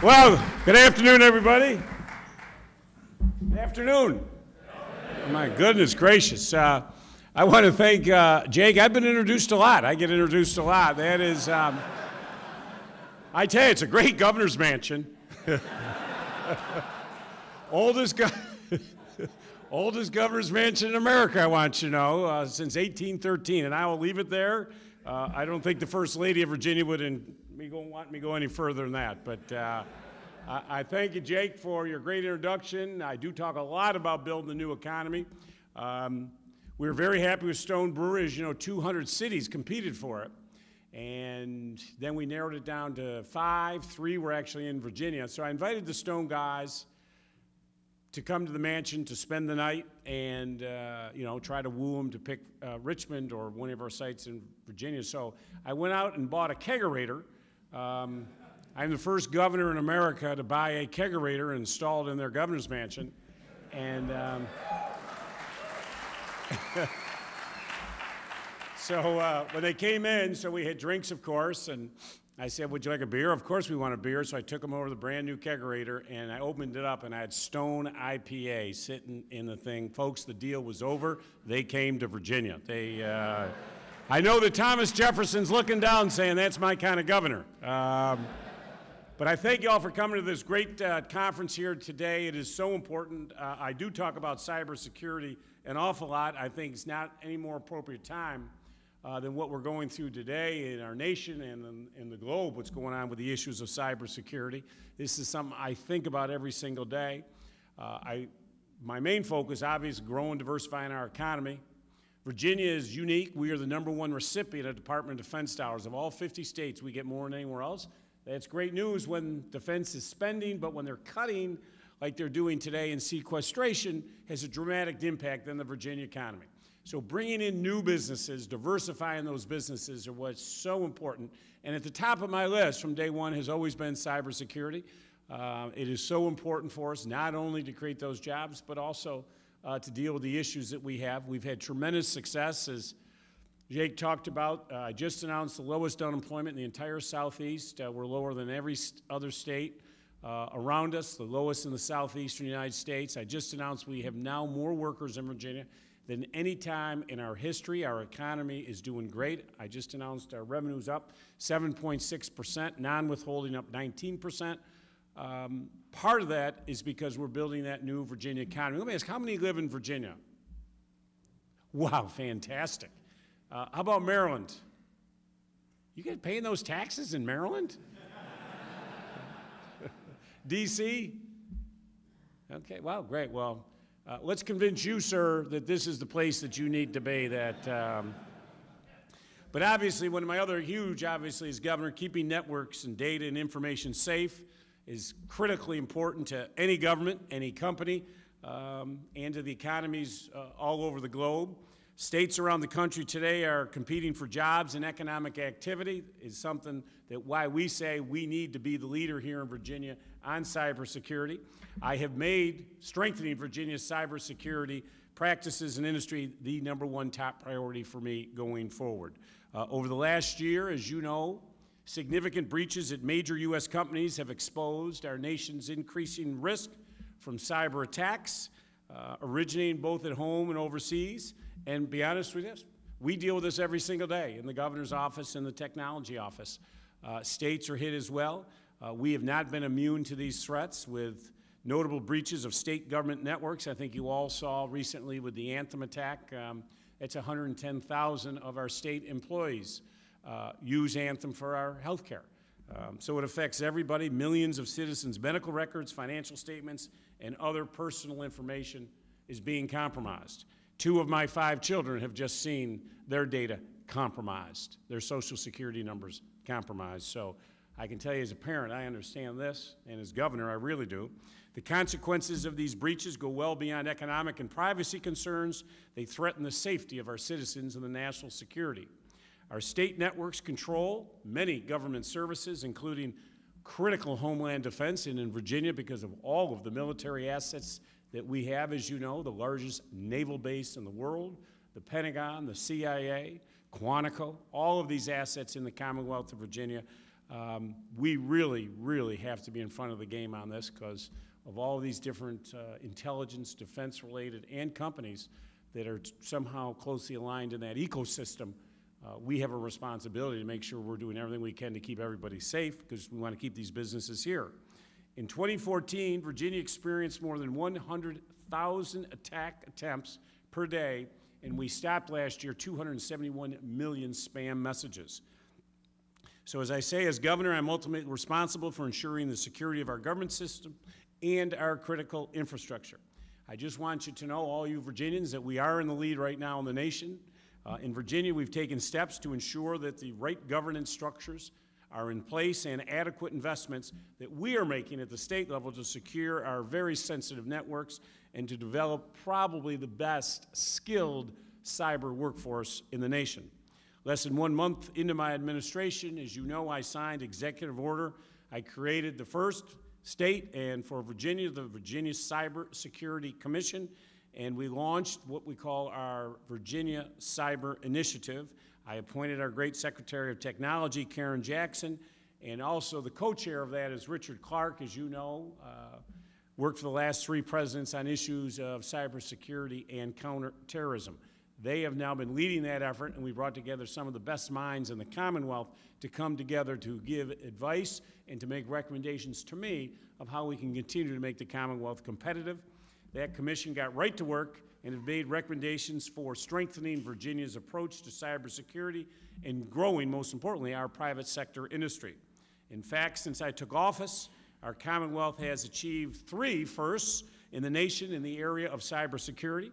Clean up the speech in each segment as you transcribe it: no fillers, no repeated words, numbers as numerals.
Well, good afternoon, everybody. Good afternoon. Oh, my goodness gracious. I want to thank Jake. I've been introduced a lot. I get introduced a lot. That is, I tell you, it's a great governor's mansion. Oldest governor's mansion in America, I want you to know, since 1813, and I will leave it there. I don't think the First Lady of Virginia would want me to go any further than that, but I thank you, Jake, for your great introduction. I do talk a lot about building the new economy. We're very happy with Stone Brewery. As you know, 200 cities competed for it, and then we narrowed it down to 5. 3 were actually in Virginia, so I invited the Stone guys to come to the mansion to spend the night and try to woo them to pick Richmond or one of our sites in Virginia. So I went out and bought a kegerator. I'm the first governor in America to buy a kegerator and install it in their governor's mansion. And so when they came in, so we had drinks, of course, and I said, would you like a beer? Of course we want a beer. So I took them over to the brand new kegerator, and I opened it up, and I had Stone IPA sitting in the thing. Folks, the deal was over. They came to Virginia. I know that Thomas Jefferson's looking down saying, that's my kind of governor. But I thank you all for coming to this great conference here today. It is so important. I do talk about cybersecurity an awful lot. I think it's not any more appropriate time than what we're going through today in our nation and in the globe, what's going on with the issues of cybersecurity. This is something I think about every single day. My main focus, obviously, is growing, diversifying our economy. Virginia is unique. We are the #1 recipient of Department of Defense dollars. Of all 50 states, we get more than anywhere else. That's great news when defense is spending, but when they're cutting, like they're doing today in sequestration, has a dramatic impact on the Virginia economy. So bringing in new businesses, diversifying those businesses are what's so important. And at the top of my list from day one has always been cybersecurity. It is so important for us not only to create those jobs, but also to deal with the issues that we have. We've had tremendous success, as Jake talked about. I just announced the lowest unemployment in the entire Southeast. We're lower than every other state around us, the lowest in the southeastern United States. I just announced we have now more workers in Virginia than any time in our history. Our economy is doing great. I just announced our revenue's up 7.6%, non-withholding up 19%. Part of that is because we're building that new Virginia economy. Let me ask, how many live in Virginia? Wow, fantastic. How about Maryland? You guys paying those taxes in Maryland? DC? Okay, wow, great. Well, let's convince you, sir, that this is the place that you need to be. But obviously, one of my other huge, obviously, is governor, keeping networks and data and information safe is critically important to any government, any company, and to the economies all over the globe. States around the country today are competing for jobs and economic activity. Is something that why we say we need to be the leader here in Virginia on cybersecurity. I have made strengthening Virginia's cybersecurity practices and industry the #1 top priority for me going forward. Over the last year, as you know, significant breaches at major U.S. companies have exposed our nation's increasing risk from cyber attacks, originating both at home and overseas. And be honest with us, we deal with this every single day in the governor's office and the technology office. States are hit as well. We have not been immune to these threats with notable breaches of state government networks. I think you all saw recently with the Anthem Attack, it's 110,000 of our state employees use Anthem for our health care. So it affects everybody. Millions of citizens' medical records, financial statements, and other personal information is being compromised. 2 of my 5 children have just seen their data compromised, their Social Security numbers compromised. So I can tell you as a parent, I understand this, and as governor, I really do. The consequences of these breaches go well beyond economic and privacy concerns. They threaten the safety of our citizens and the national security. Our state networks control many government services, including critical homeland defense, and in Virginia, because of all of the military assets that we have, as you know, the largest naval base in the world, the Pentagon, the CIA, Quantico, all of these assets in the Commonwealth of Virginia We really, really have to be in front of the game on this because of all these different intelligence, defense-related, and companies that are somehow closely aligned in that ecosystem. We have a responsibility to make sure we're doing everything we can to keep everybody safe because we want to keep these businesses here. In 2014, Virginia experienced more than 100,000 attack attempts per day, and we stopped last year 271 million spam messages. So as I say, as governor, I'm ultimately responsible for ensuring the security of our government system and our critical infrastructure. I just want you to know, all you Virginians, that we are in the lead right now in the nation. In Virginia, we've taken steps to ensure that the right governance structures are in place and adequate investments that we are making at the state level to secure our very sensitive networks and to develop probably the best skilled cyber workforce in the nation. Less than 1 month into my administration, as you know, I signed executive order. I created the first state and for Virginia, the Virginia Cybersecurity Commission, and we launched what we call our Virginia Cyber Initiative. I appointed our great Secretary of Technology, Karen Jackson, and also the co-chair of that is Richard Clark, as you know, worked for the last 3 presidents on issues of cybersecurity and counterterrorism. They have now been leading that effort, and we brought together some of the best minds in the Commonwealth to come together to give advice and to make recommendations to me of how we can continue to make the Commonwealth competitive. That commission got right to work and have made recommendations for strengthening Virginia's approach to cybersecurity and growing, most importantly, our private sector industry. In fact, since I took office, our Commonwealth has achieved 3 firsts in the nation in the area of cybersecurity.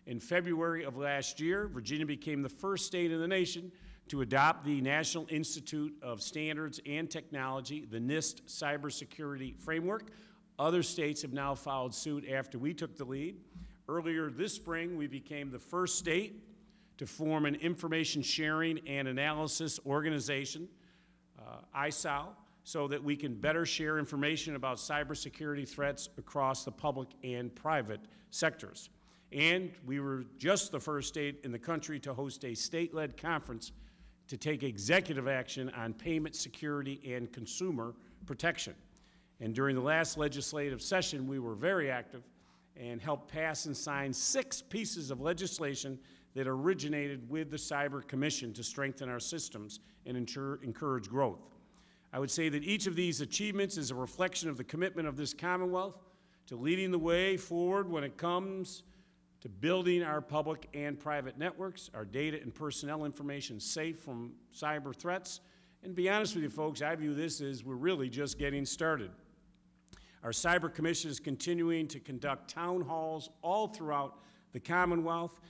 In February of last year, Virginia became the first state in the nation to adopt the National Institute of Standards and Technology, the NIST Cybersecurity Framework. Other states have now followed suit after we took the lead. Earlier this spring, we became the first state to form an information sharing and analysis organization, ISAL, so that we can better share information about cybersecurity threats across the public and private sectors. And we were just the first state in the country to host a state-led conference to take executive action on payment security and consumer protection. And during the last legislative session, we were very active and helped pass and sign 6 pieces of legislation that originated with the Cyber Commission to strengthen our systems and encourage growth. I would say that each of these achievements is a reflection of the commitment of this Commonwealth to leading the way forward when it comes to building our public and private networks, our data and personnel information safe from cyber threats. And to be honest with you folks, I view this as we're really just getting started. Our Cyber Commission is continuing to conduct town halls all throughout the Commonwealth.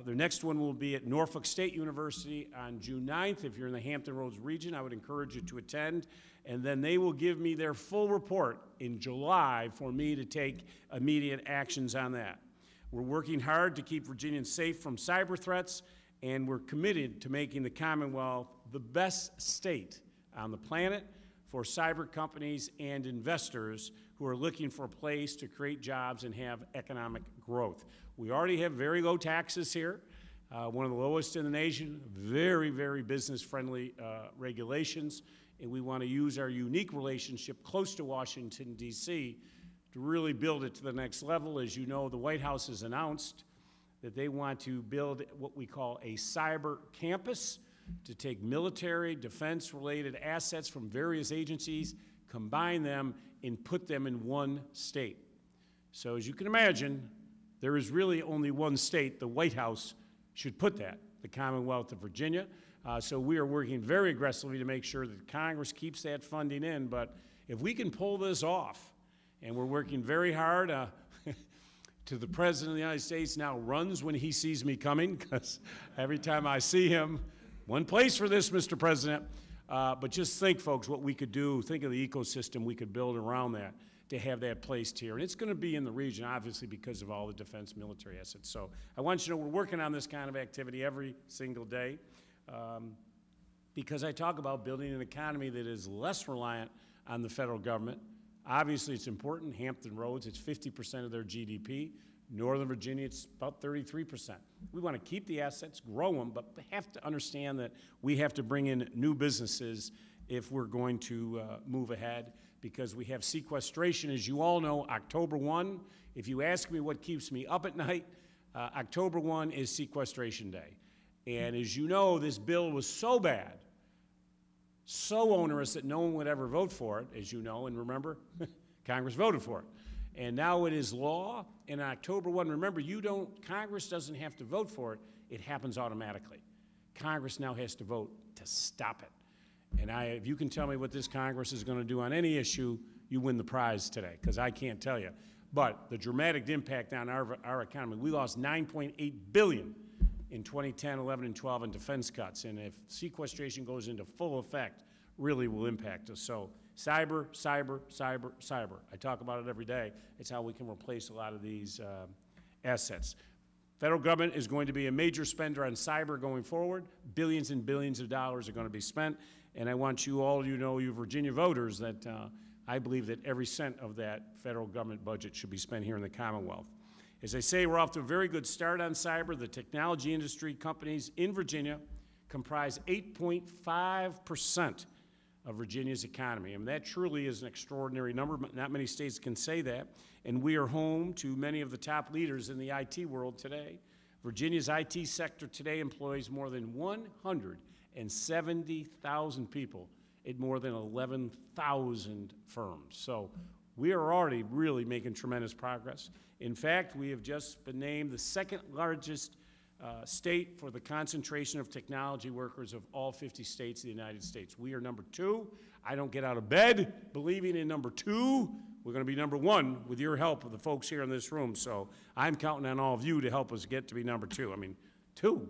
The next one will be at Norfolk State University on June 9th. If you're in the Hampton Roads region, I would encourage you to attend. And then they will give me their full report in July for me to take immediate actions on that. We're working hard to keep Virginians safe from cyber threats, and we're committed to making the Commonwealth the best state on the planet for cyber companies and investors who are looking for a place to create jobs and have economic growth. We already have very low taxes here, one of the lowest in the nation, very, very business-friendly regulations, and we want to use our unique relationship close to Washington, D.C. to really build it to the next level. As you know, the White House has announced that they want to build what we call a cyber campus to take military, defense-related assets from various agencies, combine them, and put them in one state. So as you can imagine, there is really only one state the White House should put that, the Commonwealth of Virginia. So we are working very aggressively to make sure that Congress keeps that funding in. But if we can pull this off, and we're working very hard to the President of the United States now runs when he sees me coming, because every time I see him, one place for this, Mr. President. But just think, folks, what we could do. Think of the ecosystem we could build around that to have that placed here. And it's going to be in the region, obviously, because of all the defense military assets. So I want you to know we're working on this kind of activity every single day because I talk about building an economy that is less reliant on the federal government. Obviously, it's important. Hampton Roads, it's 50% of their GDP. Northern Virginia, it's about 33%. We want to keep the assets, grow them, but we have to understand that we have to bring in new businesses if we're going to move ahead, because we have sequestration, as you all know, October 1. If you ask me what keeps me up at night, October 1 is sequestration day. And as you know, this bill was so bad, so onerous that no one would ever vote for it, as you know, and remember, Congress voted for it. And now it is law, and October 1, remember, Congress doesn't have to vote for it, it happens automatically. Congress now has to vote to stop it. And if you can tell me what this Congress is going to do on any issue, you win the prize today, because I can't tell you. But the dramatic impact on our economy, we lost $9.8 billion in 2010, 11, and 12 in defense cuts. And if sequestration goes into full effect, really will impact us. So cyber, cyber, cyber, cyber. I talk about it every day. It's how we can replace a lot of these assets. Federal government is going to be a major spender on cyber going forward. Billions and billions of dollars are going to be spent. And I want you all, you Virginia voters, that I believe that every cent of that federal government budget should be spent here in the Commonwealth. As I say, we're off to a very good start on cyber. The technology industry companies in Virginia comprise 8.5% of Virginia's economy. I mean, that truly is an extraordinary number. Not many states can say that. And we are home to many of the top leaders in the IT world today. Virginia's IT sector today employs more than 170,000 people at more than 11,000 firms. So we are already really making tremendous progress. In fact, we have just been named the second largest state for the concentration of technology workers of all 50 states of the United States. We are number 2. I don't get out of bed believing in number 2. We're going to be number 1 with your help, with the folks here in this room. So I'm counting on all of you to help us get to be number 2. I mean, 2.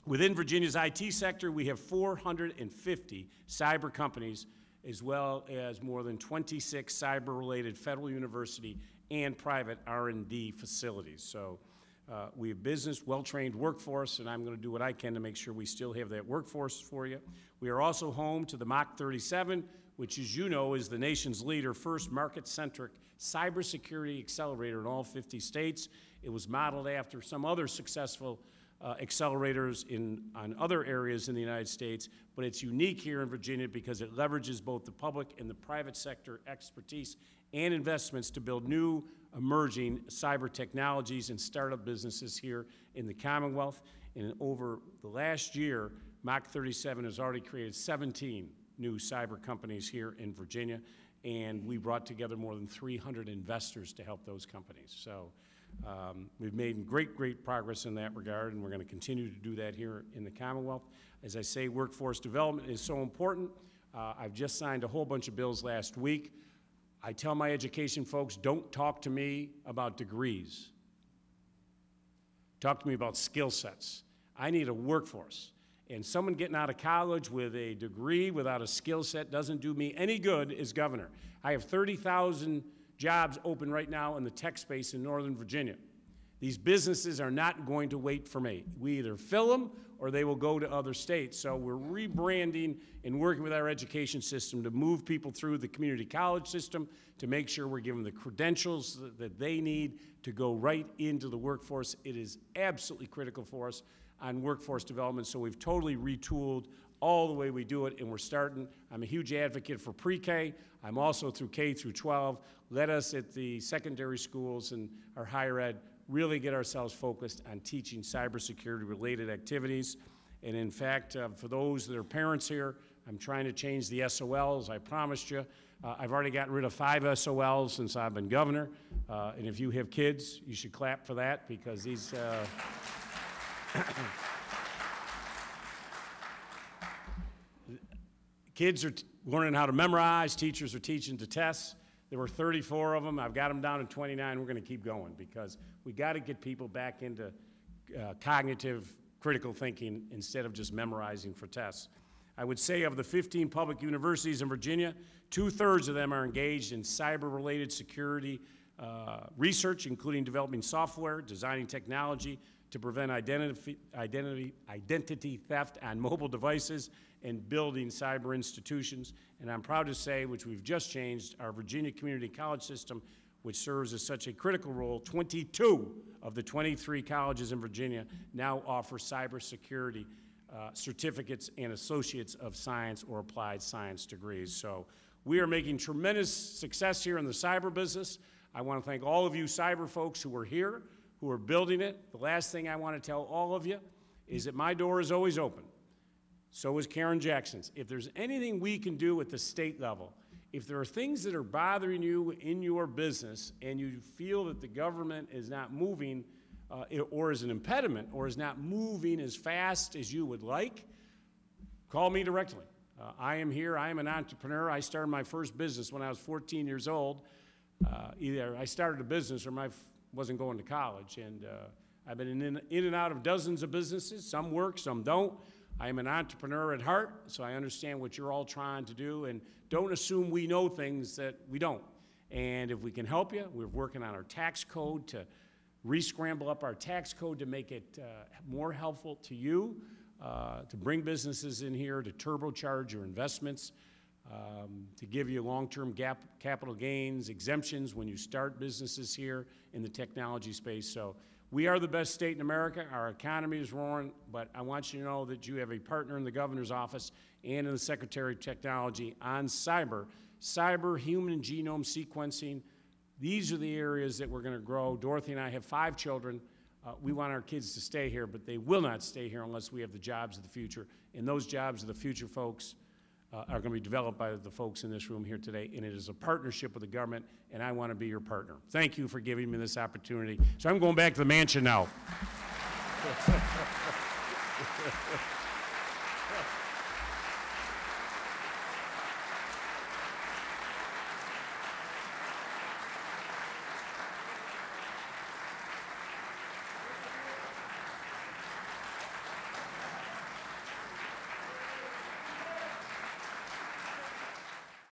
Within Virginia's IT sector, we have 450 cyber companies, as well as more than 26 cyber-related federal university and private R&D facilities. So we have business, well-trained workforce, and I'm going to do what I can to make sure we still have that workforce for you. We are also home to the Mach 37, which, as you know, is the nation's leader, first market-centric cybersecurity accelerator in all 50 states. It was modeled after some other successful accelerators on other areas in the United States, but it's unique here in Virginia because it leverages both the public and the private sector expertise and investments to build new emerging cyber technologies and startup businesses here in the Commonwealth. And over the last year, Mach 37 has already created 17 new cyber companies here in Virginia, and we brought together more than 300 investors to help those companies. So we've made great progress in that regard, and we're going to continue to do that here in the Commonwealth. As I say, workforce development is so important. I've just signed a whole bunch of bills last week. I tell my education folks, don't talk to me about degrees. Talk to me about skill sets. I need a workforce. And someone getting out of college with a degree without a skill set doesn't do me any good as governor. I have 30,000 jobs open right now in the tech space in Northern Virginia. These businesses are not going to wait for me. We either fill them or they will go to other states. So we're rebranding and working with our education system to move people through the community college system to make sure we're giving them the credentials that they need to go right into the workforce. It is absolutely critical for us on workforce development, so we've totally retooled all the way we do it, and we're starting. I'm a huge advocate for pre-K. I'm also through K through 12. Let us at the secondary schools and our higher ed really get ourselves focused on teaching cybersecurity-related activities. And in fact, for those that are parents here, I'm trying to change the SOLs, I promised you. I've already gotten rid of 5 SOLs since I've been governor. And if you have kids, you should clap for that, because these kids are learning how to memorize, teachers are teaching to test. There were 34 of them. I've got them down to 29. We're going to keep going because we got to get people back into cognitive, critical thinking instead of just memorizing for tests. I would say of the 15 public universities in Virginia, 2/3 of them are engaged in cyber-related security research, including developing software, designing technology to prevent identity theft on mobile devices, and building cyber institutions. And I'm proud to say, which we've just changed, our Virginia Community College system, which serves as such a critical role, 22 of the 23 colleges in Virginia now offer cybersecurity certificates and associates of science or applied science degrees. So we are making tremendous success here in the cyber business. I want to thank all of you cyber folks who are here, who are building it. The last thing I want to tell all of you is that my door is always open. So is Karen Jackson's. If there's anything we can do at the state level, if there are things that are bothering you in your business and you feel that the government is not moving or is an impediment or is not moving as fast as you would like, call me directly. I am here. I am an entrepreneur. I started my first business when I was 14 years old. Either I started a business or wasn't going to college. And I've been in and out of dozens of businesses. Some work, some don't. I am an entrepreneur at heart, so I understand what you're all trying to do. And don't assume we know things that we don't. And if we can help you, we're working on our tax code to re-scramble up our tax code to make it more helpful to you, to bring businesses in here, to turbocharge your investments, to give you long-term capital gains, exemptions when you start businesses here in the technology space. So we are the best state in America. Our economy is roaring, but I want you to know that you have a partner in the governor's office and in the Secretary of Technology on cyber, human genome sequencing. These are the areas that we're going to grow. Dorothy and I have 5 children. We want our kids to stay here, but they will not stay here unless we have the jobs of the future. And those jobs of the future, folks, are going to be developed by the folks in this room here today, and it is a partnership with the government, and I want to be your partner. Thank you for giving me this opportunity. So I'm going back to the mansion now.